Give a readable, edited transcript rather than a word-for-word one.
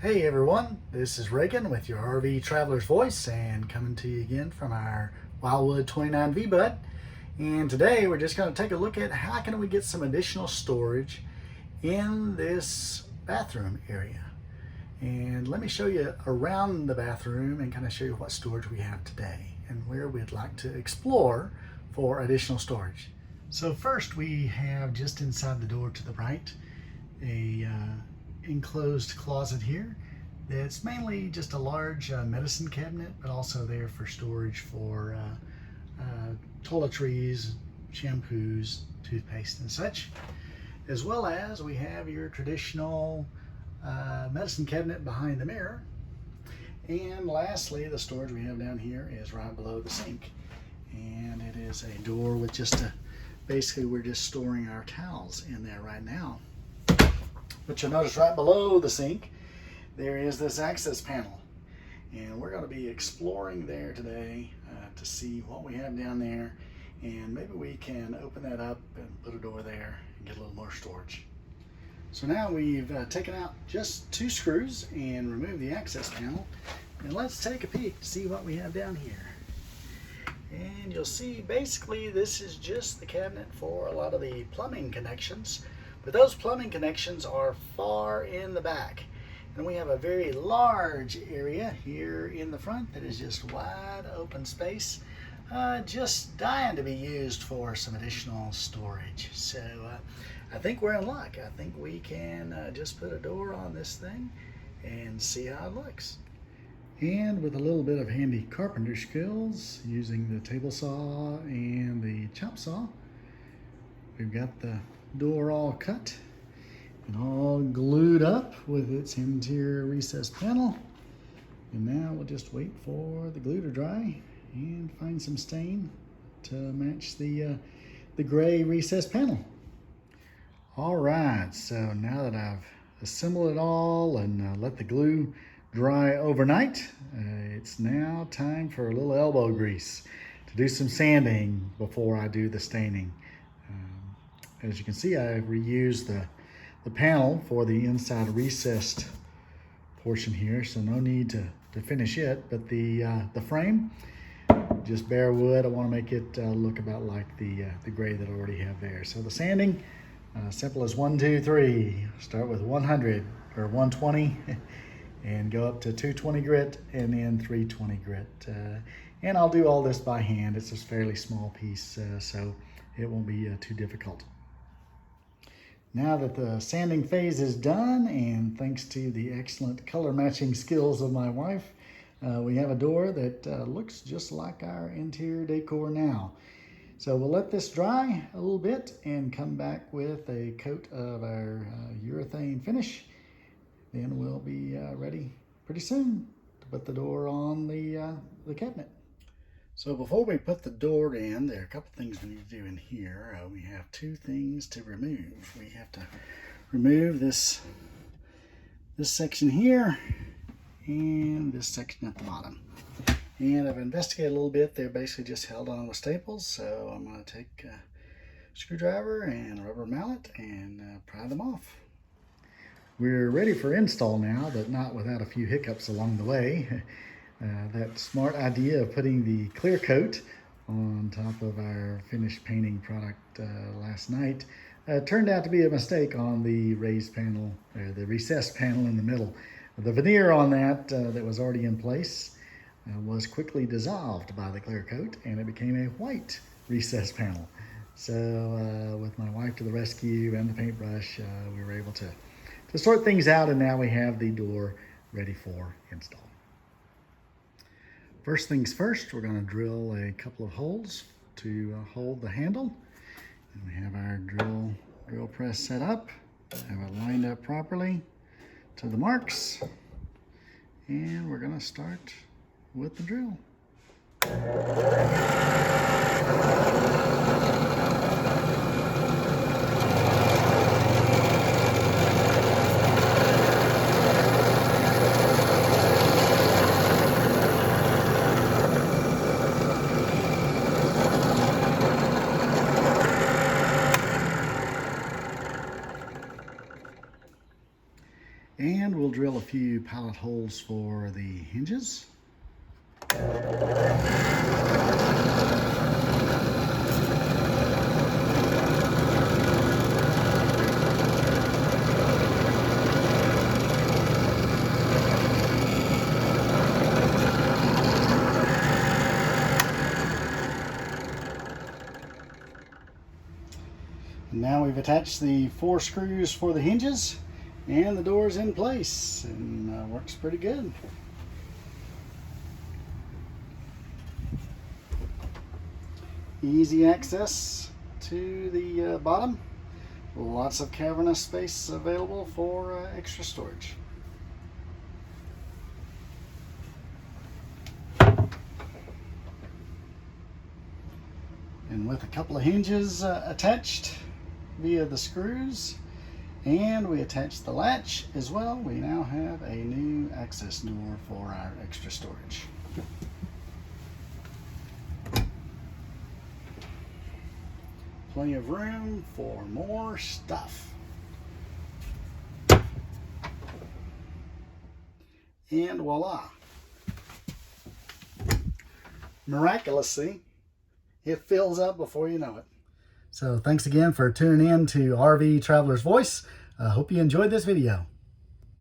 Hey everyone, this is Reagan with your RV Traveler's Voice and coming to you again from our Wildwood 29 V-Bud. And today we're just going to take a look at how can we get some additional storage in this bathroom area. And let me show you around the bathroom and kind of show you what storage we have today and where we'd like to explore for additional storage. So first we have just inside the door to the right a enclosed closet here that's mainly just a large medicine cabinet, but also there for storage for toiletries, shampoos, toothpaste and such, as well as we have your traditional medicine cabinet behind the mirror. And lastly, the storage we have down here is right below the sink, and it is a door with just basically we're just storing our towels in there right now. But you'll notice right below the sink, there is this access panel. And we're going to be exploring there today to see what we have down there. And maybe we can open that up and put a door there and get a little more storage. So now we've taken out just 2 screws and removed the access panel. And let's take a peek to see what we have down here. And you'll see basically this is just the cabinet for a lot of the plumbing connections. But those plumbing connections are far in the back. And we have a very large area here in the front that is just wide open space, just dying to be used for some additional storage. So I think we're in luck. I think we can just put a door on this thing and see how it looks. And with a little bit of handy carpenter skills, using the table saw and the chop saw, we've got the door all cut and all glued up with its interior recess panel. And now we'll just wait for the glue to dry and find some stain to match the gray recess panel. All right, so now that I've assembled it all and let the glue dry overnight, it's now time for a little elbow grease to do some sanding before I do the staining. As you can see, I've reused the panel for the inside recessed portion here, so no need to finish it. But the frame, just bare wood. I want to make it look about like the gray that I already have there. So the sanding, simple as 1, 2, 3. Start with 100 or 120 and go up to 220 grit and then 320 grit. And I'll do all this by hand. It's a fairly small piece, so it won't be too difficult. Now that the sanding phase is done, and thanks to the excellent color matching skills of my wife, we have a door that looks just like our interior decor now. So we'll let this dry a little bit and come back with a coat of our urethane finish. Then we'll be ready pretty soon to put the door on the cabinet. So before we put the door in, there are a couple things we need to do in here. We have 2 things to remove. We have to remove this section here and this section at the bottom. And I've investigated a little bit. They're basically just held on with staples. So I'm going to take a screwdriver and a rubber mallet and pry them off. We're ready for install now, but not without a few hiccups along the way. That smart idea of putting the clear coat on top of our finished painting product last night turned out to be a mistake on the raised panel, the recessed panel in the middle. The veneer on that that was already in place was quickly dissolved by the clear coat, and it became a white recessed panel. So with my wife to the rescue and the paintbrush, we were able to sort things out, and now we have the door ready for install. First things first, we're going to drill a couple of holes to hold the handle. And we have our drill press set up, have it lined up properly to the marks. And we're going to start with the drill. we'll drill a few pallet holes for the hinges. Now we've attached the 4 screws for the hinges, and the door's in place and works pretty good. Easy access to the bottom. Lots of cavernous space available for extra storage. And with a couple of hinges attached via the screws, and we attach the latch as well, we now have a new access door for our extra storage. Plenty of room for more stuff. And voila! Miraculously, it fills up before you know it. So thanks again for tuning in to RV Traveler's Voice. I hope you enjoyed this video.